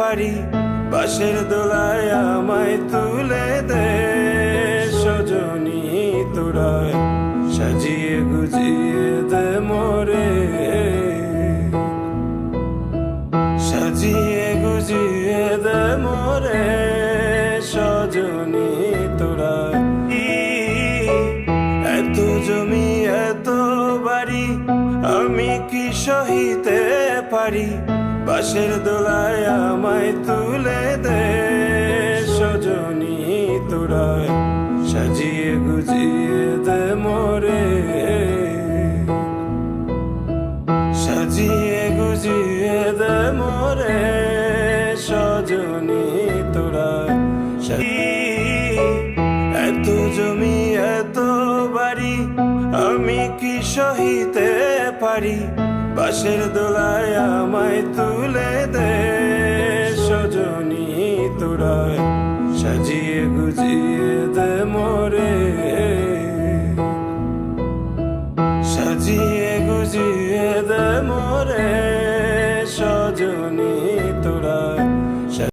পারি, বাঁশের দোলায় আমায় তুলে দে সজনী তোরা, সাজিয়ে গুজিয়ে দে মোরে, সাজিয়ে গুজিয়ে দে মোরে সজনী তোরা। এত জমি এত বাড়ি আমি কি সহিতে পারি, বাঁশের দোলায় আমায় তুলে দে সজনী তোরা, সাজিয়ে গুজিয়ে দে মোরে, সাজিয়ে গুজিয়ে দে মোরে সজনী তোরা। এত জমি এত বাড়ি আমি কি সহিতে পারি, বাঁশের দোলায় আমায় তুলে দে সজনী তোরা, সাজিয়ে গুজিয়ে দে মোরে, সাজিয়ে গুজিয়ে দে মোরে সজনী তোরা।